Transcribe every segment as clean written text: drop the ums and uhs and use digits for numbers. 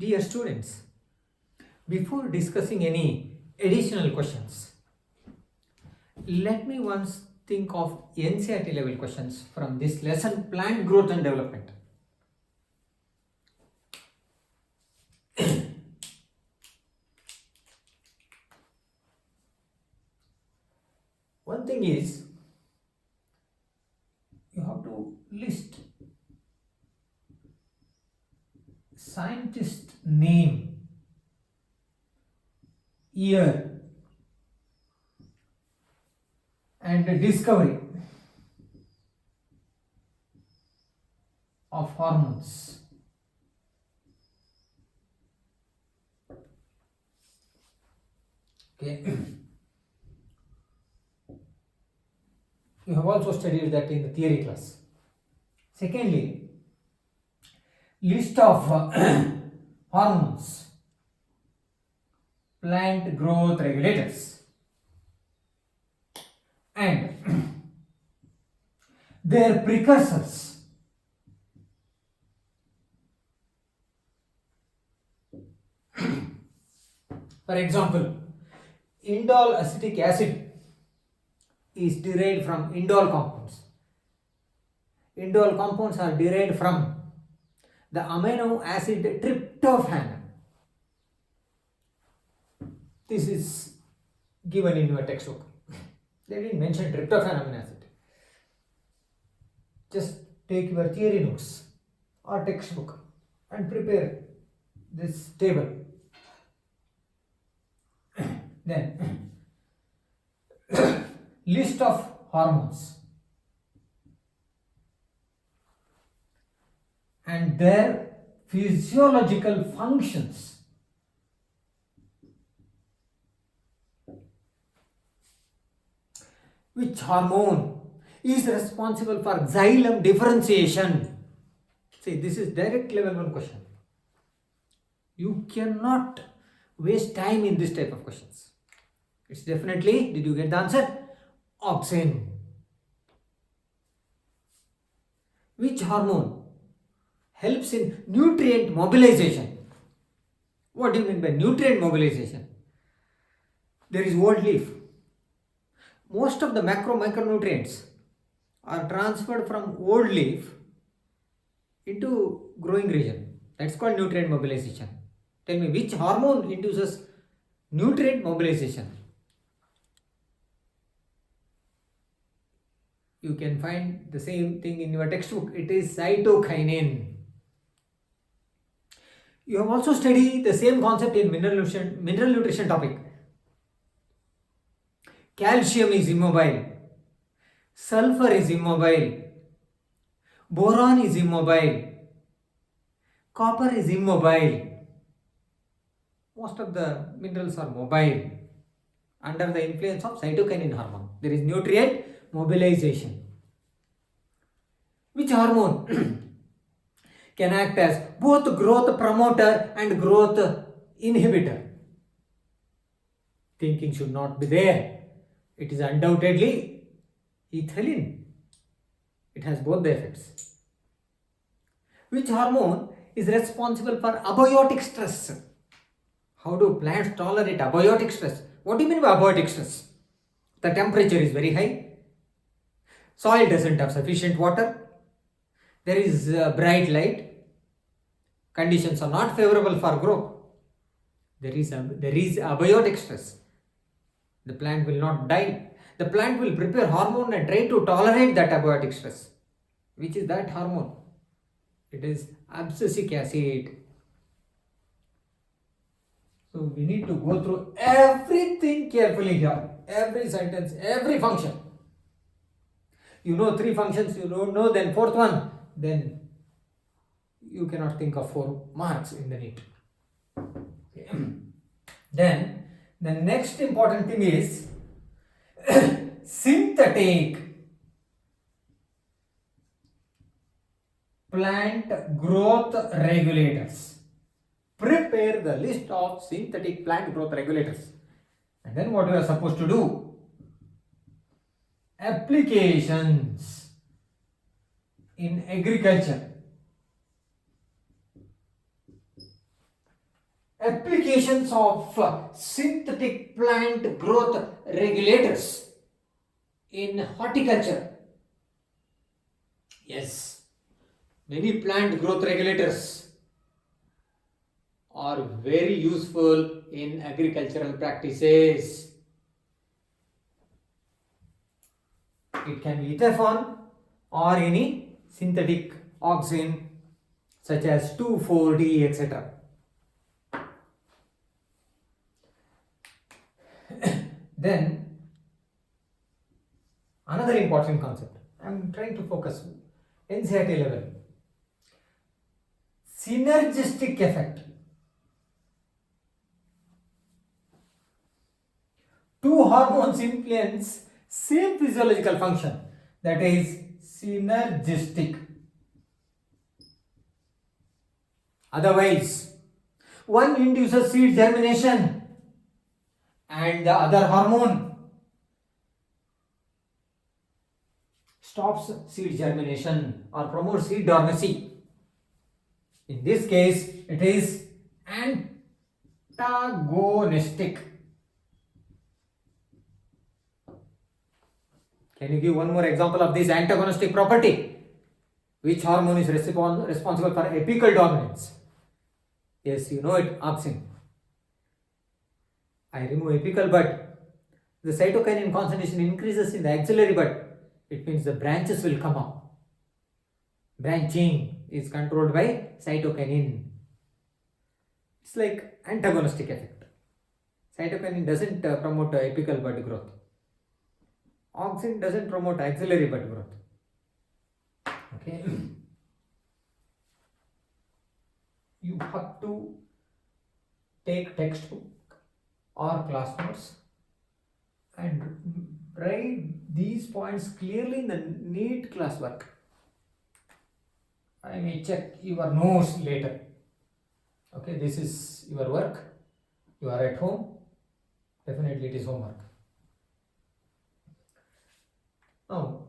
Dear students, before discussing any additional questions, let me once think of NCERT level questions from this lesson, Plant Growth and Development. One thing is, you have to list scientist name, year, and the discovery of hormones. Okay. You have also studied that in the theory class. Secondly, list of hormones, plant growth regulators, and their precursors. For example, indole acetic acid is derived from indole compounds. Indole compounds are derived from the amino acid tryptophan. This is given in your textbook. They didn't mention tryptophan amino acid. Just take your theory notes or textbook and prepare this table. Then, list of hormones and their physiological functions. Which hormone is responsible for xylem differentiation? See, this is direct level 1 question. You cannot waste time in this type of questions. It's definitely, did you get the answer? Auxin. Which hormone helps in nutrient mobilization? What do you mean by nutrient mobilization? There is old leaf. Most of the micronutrients are transferred from old leaf into growing region. That's called nutrient mobilization. Tell me, which hormone induces nutrient mobilization? You can find the same thing in your textbook. It is cytokinin. You have also studied the same concept in mineral nutrition topic. Calcium is immobile. Sulfur is immobile. Boron is immobile. Copper is immobile. Most of the minerals are mobile under the influence of cytokinin hormone. There is nutrient mobilization. Which hormone can act as both growth promoter and growth inhibitor? Thinking should not be there. It is undoubtedly ethylene. It has both the effects. Which hormone is responsible for abiotic stress? How do plants tolerate abiotic stress? What do you mean by abiotic stress? The temperature is very high. Soil doesn't have sufficient water. There is bright light. Conditions are not favorable for growth. There is abiotic stress. The plant will not die. The plant will prepare hormone and try to tolerate that abiotic stress. Which is that hormone? It is abscisic acid. So we need to go through everything carefully here. Every sentence, every function. You know 3 functions, you don't know, then 4th one, then you cannot think of 4 marks in the NEET. Okay. Then the next important thing is synthetic plant growth regulators. Prepare the list of synthetic plant growth regulators. And then what you are supposed to do? Applications in agriculture. applications of synthetic plant growth regulators in horticulture. Yes, many plant growth regulators are very useful in agricultural practices. It can be ethaphon or any synthetic auxin such as 2,4-D, etc. Then another important concept, I am trying to focus NCERT level, synergistic effect. Two hormones influence same physiological function, that is synergistic. Otherwise, one induces seed germination and the other hormone stops seed germination or promotes seed dormancy. In this case, it is antagonistic. Can you give one more example of this antagonistic property? Which hormone is responsible for apical dominance? Yes, you know it, auxin. I remove apical bud. The cytokinin concentration increases in the axillary bud. It means the branches will come up. Branching is controlled by cytokinin. It's like antagonistic effect. Cytokinin doesn't promote apical bud growth. Auxin doesn't promote axillary bud growth. Okay. You have to take textbook or class notes and write these points clearly in the neat classwork. I may check your notes later. Okay, this is your work. You are at home. Definitely it is homework. Now,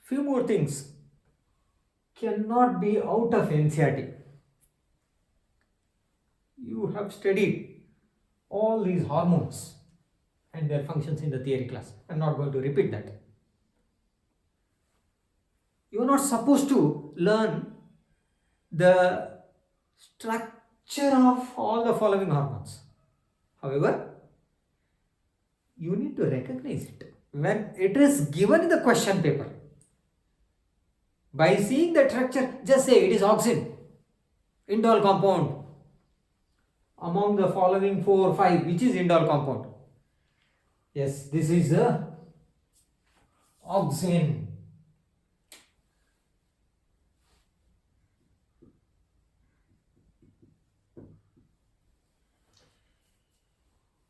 few more things cannot be out of NCERT. You have studied all these hormones and their functions in the theory class. I am not going to repeat that. You are not supposed to learn the structure of all the following hormones. However, you need to recognize it when it is given in the question paper. By seeing the structure, just say it is auxin, indole compound. Among the following 4 or 5, which is indole compound? Yes, this is the auxin.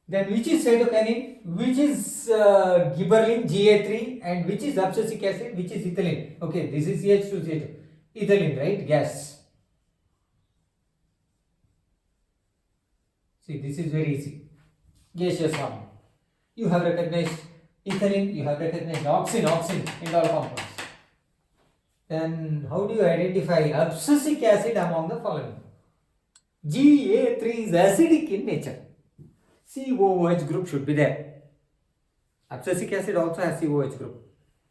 Then which is cytokinin, which is gibberellin, Ga3, and which is abscisic acid, which is ethylene. Okay, this is CH2CH2, ethylene, right? Gas. See, this is very easy. Gaseous hormone. You have recognized ethylene, you have recognized auxin, indole compounds. Then how do you identify abscisic acid among the following? Ga3 is acidic in nature. COOH group should be there. Abscisic acid also has COOH group.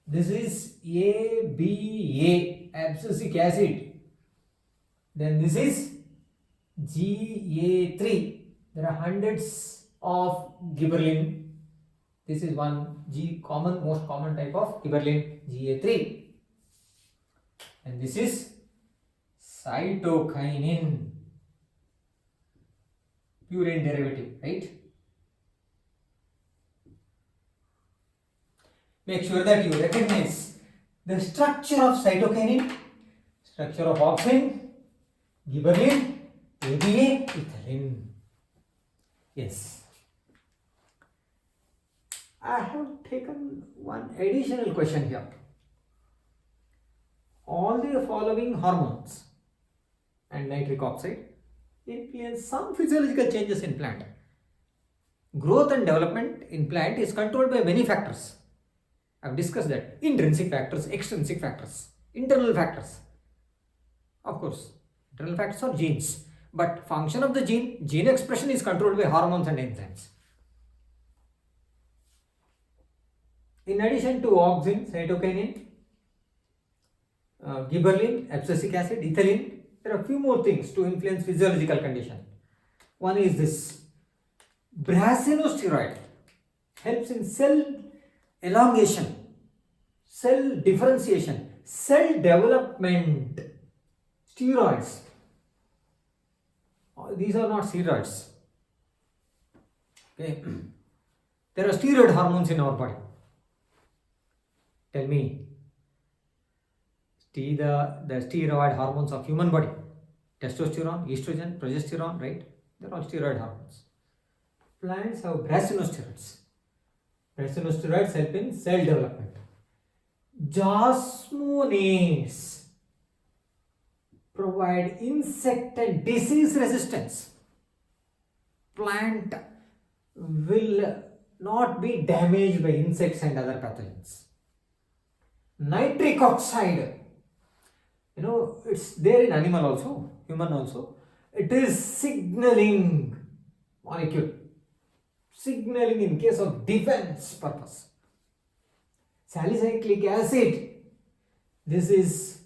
This is ABA, abscisic acid. Then this is Ga3. There are hundreds of gibberellin. This is one most common type of gibberellin, Ga3. And this is cytokinin, purine derivative, right? Make sure that you recognize the structure of cytokinin, structure of auxin, gibberellin, ABA, ethylene. Yes. I have taken one additional question here. All the following hormones and nitric oxide influence some physiological changes in plant. Growth and development in plant is controlled by many factors. I have discussed that. Intrinsic factors, extrinsic factors, internal factors. Of course, Internal factors are genes. But function of the gene expression is controlled by hormones and enzymes. In addition to auxin, cytokinin, gibberellin, abscisic acid, ethylene, there are a few more things to influence physiological condition. One is this brassinosteroid helps in cell elongation, cell differentiation, cell development. Steroids. These are not steroids. Okay. There are steroid hormones in our body. Tell me, the steroid hormones of human body. Testosterone, estrogen, progesterone, right? They're all steroid hormones. Plants have brassinosteroids. Brassinosteroids help in cell development. Jasmonates provide insect and disease resistance. Plant will not be damaged by insects and other pathogens. Nitric oxide, it's there in animal also, human also. It is signaling molecule, signaling in case of defense purpose. Salicylic acid, this is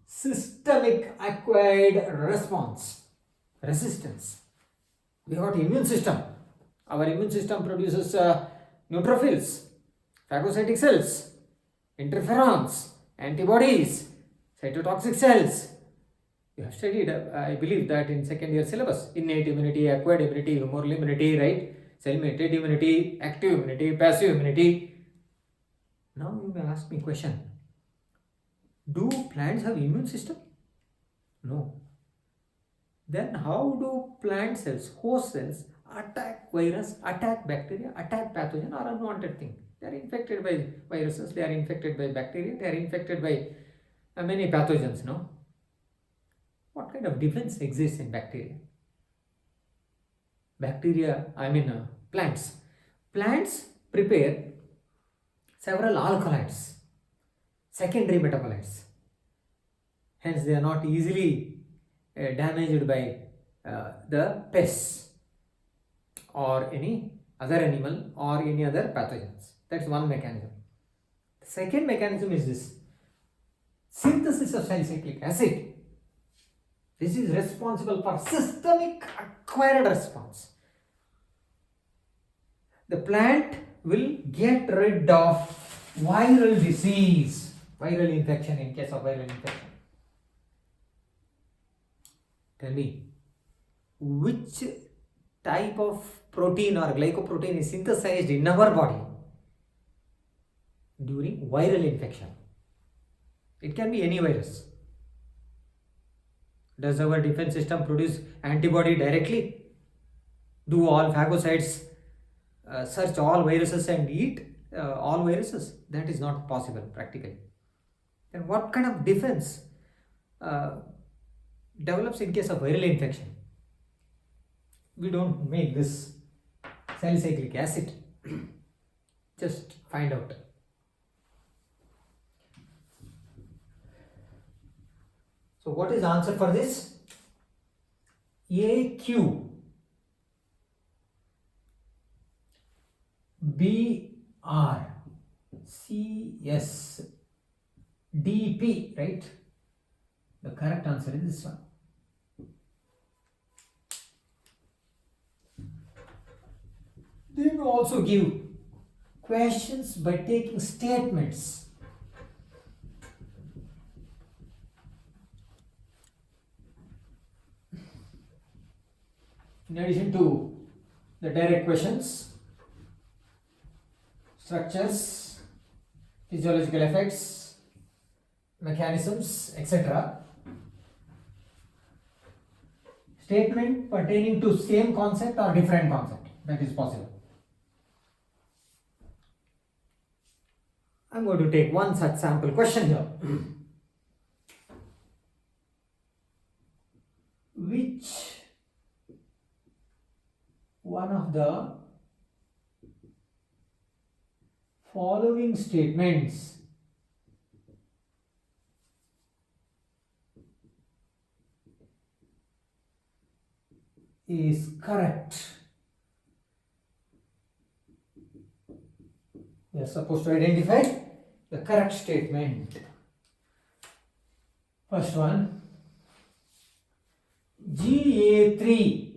systemic acquired resistance. We got immune system. Our immune system produces neutrophils, phagocytic cells, interferons, antibodies, cytotoxic cells. You have studied, I believe, that in second year syllabus. Innate immunity, acquired immunity, humoral immunity, right? Cell-mediated immunity, active immunity, passive immunity. Now you may ask me a question. Do plants have immune system? No. Then how do plant cells, host cells, attack virus, attack bacteria, attack pathogen or unwanted thing? They are infected by viruses, they are infected by bacteria, they are infected by many pathogens, no? What kind of defense exists in bacteria? Plants. Plants prepare several alkaloids, secondary metabolites. Hence, they are not easily damaged by the pests or any other animal or any other pathogens. That's one mechanism. The second mechanism is this synthesis of salicylic acid. This is responsible for systemic acquired response. The plant will get rid of viral disease, viral infection in case of viral infection. Tell me, which type of protein or glycoprotein is synthesized in our body during viral infection? It can be any virus. Does our defense system produce antibody directly? Do all phagocytes search all viruses and eat all viruses? That is not possible practically. Then what kind of defense develops in case of viral infection? We don't make this salicylic acid. Just find out. So what is the answer for this? AQ, BR, CS, DP, right? The correct answer is this one. They will also give questions by taking statements. In addition to the direct questions, structures, physiological effects, mechanisms, etc. Statement pertaining to same concept or different concept, that is possible. I'm going to take one such sample question here. Which one of the following statements is correct. You are supposed to identify the correct statement. First one, GA3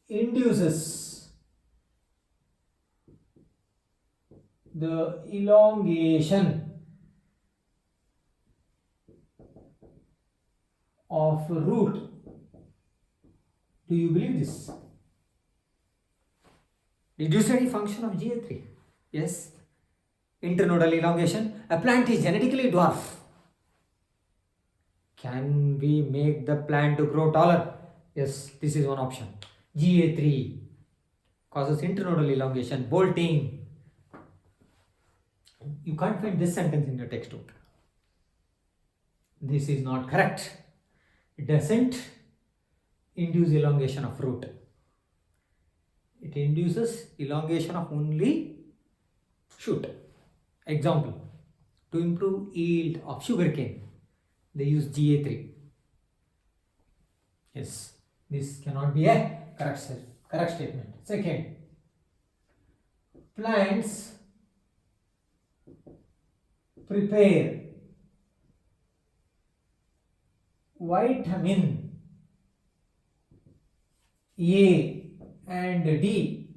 induces the elongation of root. Do you believe this? Did you study function of GA3? Yes. Internodal elongation. A plant is genetically dwarf. Can we make the plant to grow taller? Yes, this is one option. GA3 causes internodal elongation, bolting. You can't find this sentence in your textbook. This is not correct. It doesn't induce elongation of root. It induces elongation of only shoot. Example, to improve yield of sugarcane, they use GA3. Yes, this cannot be a correct statement. Second, plants prepare vitamin A and D.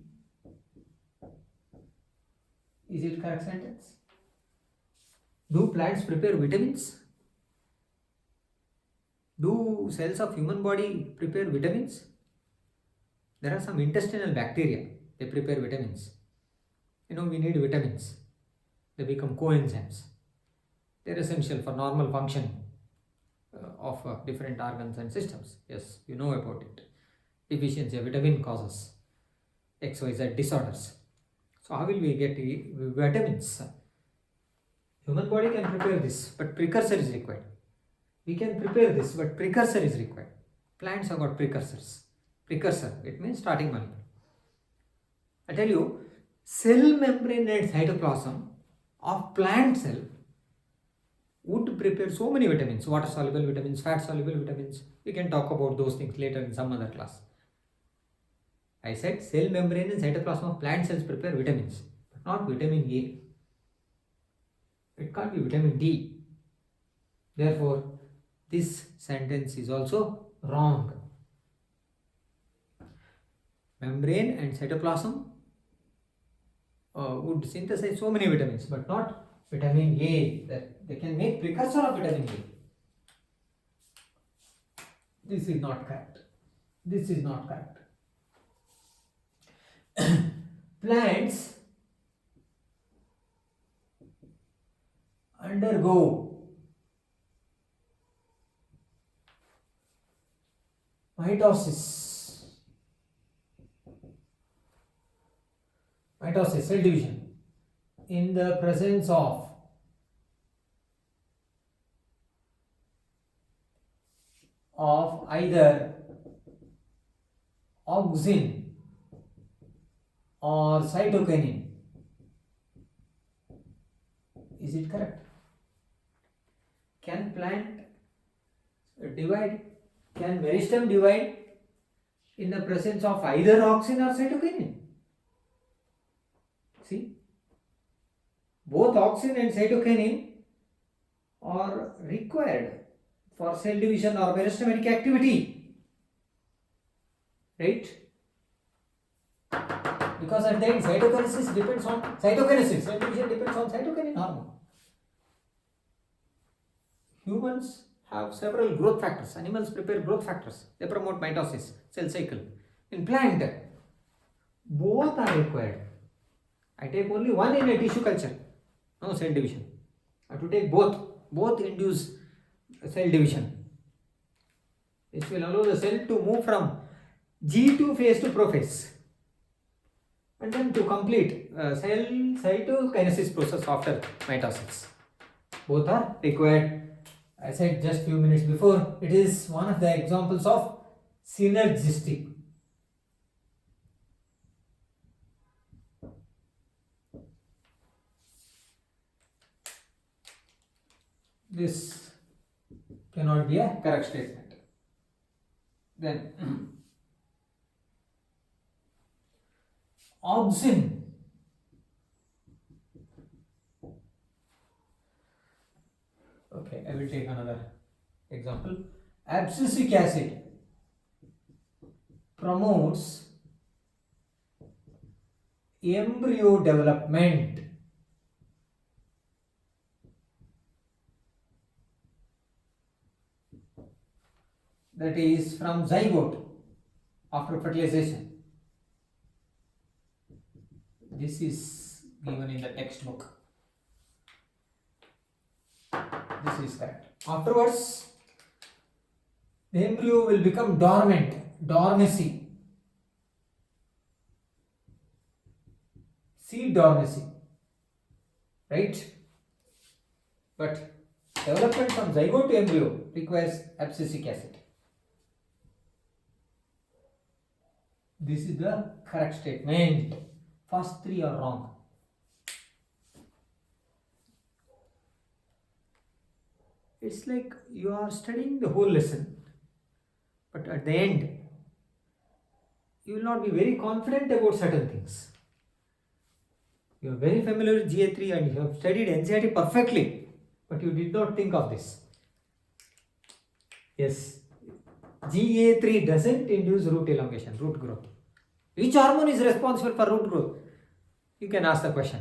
Is it correct sentence? Do plants prepare vitamins? Do cells of human body prepare vitamins? There are some intestinal bacteria, they prepare vitamins. We need vitamins. They become coenzymes. They're essential for normal function of different organs and systems. Yes, you know about it. Deficiency of vitamin causes XYZ disorders. So how will we get vitamins? Human body can prepare this, but precursor is required. We can prepare this, but precursor is required. Plants have got precursors. Precursor, it means starting molecule. I tell you, cell membrane and cytoplasm of plant cell would prepare so many vitamins, water soluble vitamins, fat soluble vitamins. We can talk about those things later in some other class. I said cell membrane and cytoplasm of plant cells prepare vitamins, but not vitamin A. It can't be vitamin D. Therefore, this sentence is also wrong. Membrane and cytoplasm would synthesize so many vitamins, but not vitamin A. That they can make precursor of vitamin A. This is not correct. This is not correct. Plants undergo mitosis, cell division, in the presence of either auxin or cytokinin. Is it correct? Can plant divide? Can meristem divide in the presence of either auxin or cytokinin? See, both auxin and cytokinin are required for cell division or meristematic activity, right? Because at the end, cytokinesis depends on cytokinesis. Cell division depends on cytokinin hormone. Humans have several growth factors. Animals prepare growth factors. They promote mitosis, cell cycle. In plant, both are required. I take only one in a tissue culture. No cell division. I have to take both. Both induce cell division. This will allow the cell to move from G2 phase to prophase, and then to complete cell cytokinesis process after mitosis. Both are required. I said just few minutes before, it is one of the examples of synergistic. This cannot be a correct statement. Then auxin. Okay, I will take another example. Abscisic acid promotes embryo development. That is from zygote after fertilization. This is given in the textbook. This is correct. Afterwards, the embryo will become dormant, dormancy, seed dormancy, right? But development from zygote to embryo requires abscisic acid. This is the correct statement. First three are wrong. It's like you are studying the whole lesson, but at the end, you will not be very confident about certain things. You are very familiar with GA3 and you have studied NCERT perfectly, but you did not think of this. Yes, GA3 doesn't induce root elongation, root growth. Which hormone is responsible for root growth? You can ask the question.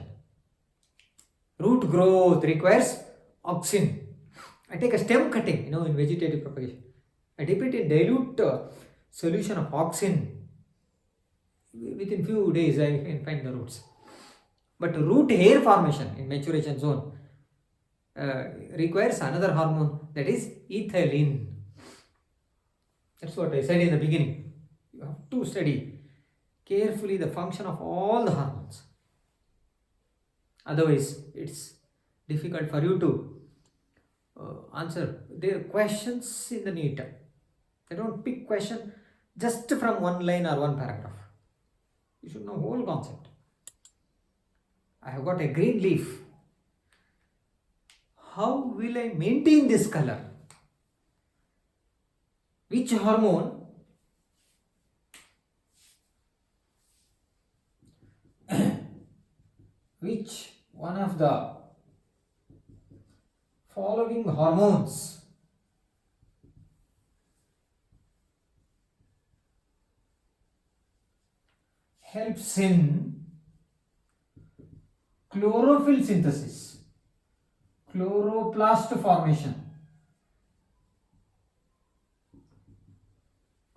Root growth requires auxin. I take a stem cutting, in vegetative propagation. I dip it in dilute solution of auxin. Within few days, I can find the roots. But root hair formation in maturation zone requires another hormone, that is ethylene. That's what I said in the beginning. You have to study carefully the function of all the hormones. Otherwise, it's difficult for you to answer their questions in the NEET. They don't pick question just from one line or one paragraph. You should know whole concept. I have got a green leaf. How will I maintain this color? Which hormone which one of the following hormones helps in chlorophyll synthesis, chloroplast formation?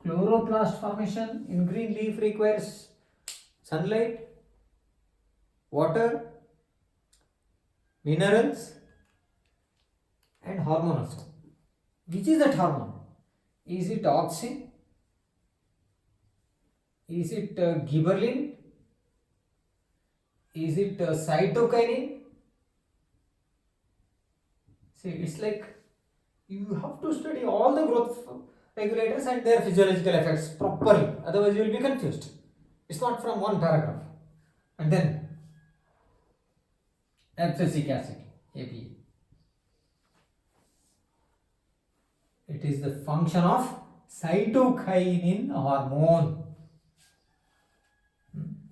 Chloroplast formation in green leaf requires sunlight, water, minerals and hormone also. Which is that hormone? Is it auxin? Is it gibberellin? Is it cytokinin? See, it's like you have to study all the growth regulators and their physiological effects properly. Otherwise, you will be confused. It's not from one paragraph. And then abscisic acid, APA. It is the function of cytokinin hormone.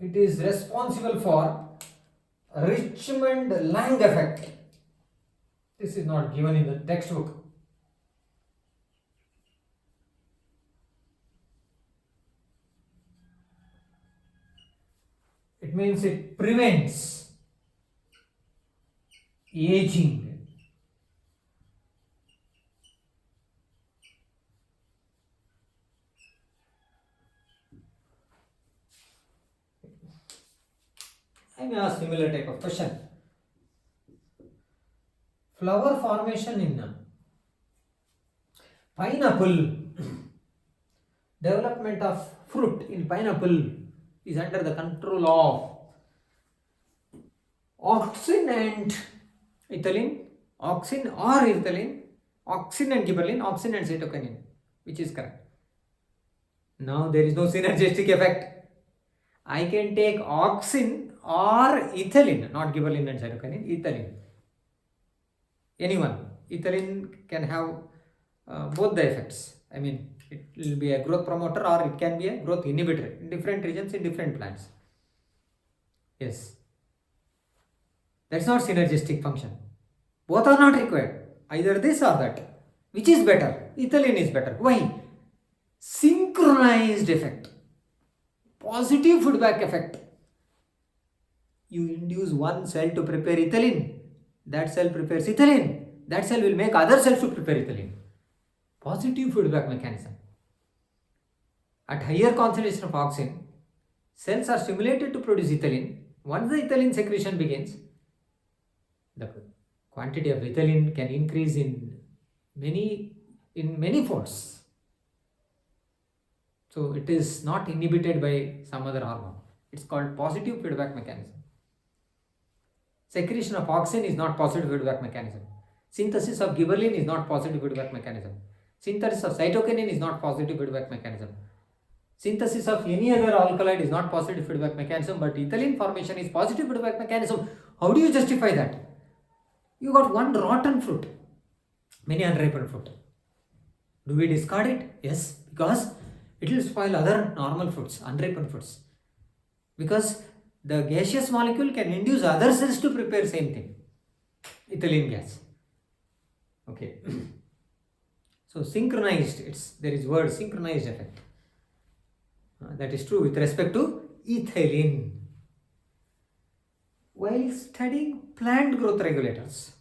It is responsible for Richmond-Lang effect. This is not given in the textbook. It means it prevents aging. I may ask similar type of question. Flower formation in pineapple, development of fruit in pineapple is under the control of auxin and ethylene, auxin or ethylene, auxin and gibberellin, auxin and cytokinin, which is correct. Now there is no synergistic effect. I can take auxin or ethylene, not gibberellin and cytokinin, ethylene. Anyone, ethylene can have both the effects. I mean, It will be a growth promoter or it can be a growth inhibitor in different regions in different plants. Yes. That's not synergistic function. Both are not required. Either this or that. Which is better? Ethylene is better. Why? Synchronized effect. Positive feedback effect. You induce one cell to prepare ethylene. That cell prepares ethylene. That cell will make other cells to prepare ethylene. Positive feedback mechanism. At higher concentration of auxin, cells are stimulated to produce ethylene. Once the ethylene secretion begins, the quantity of ethylene can increase in many folds. So it is not inhibited by some other hormone. It's called positive feedback mechanism. Secretion of auxin is not positive feedback mechanism. Synthesis of gibberellin is not positive feedback mechanism. Synthesis of cytokinin is not positive feedback mechanism. Synthesis of any other alkaloid is not positive feedback mechanism, but ethylene formation is positive feedback mechanism. How do you justify that? You got one rotten fruit, many unripened fruit. Do we discard it? Yes, because it will spoil other normal fruits, unripened fruits. Because the gaseous molecule can induce other cells to prepare same thing, ethylene gas. Okay. So synchronized, there is word synchronized effect. That is true with respect to ethylene. While studying plant growth regulators,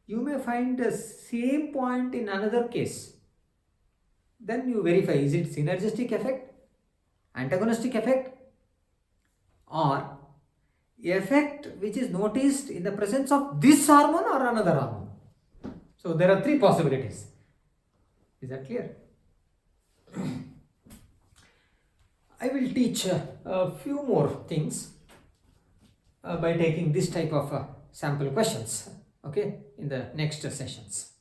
you may find the same point in another case. Then you verify, is it synergistic effect, antagonistic effect, or effect which is noticed in the presence of this hormone or another hormone. So there are three possibilities. Is that clear? I will teach a few more things by taking this type of sample questions, okay, in the next sessions.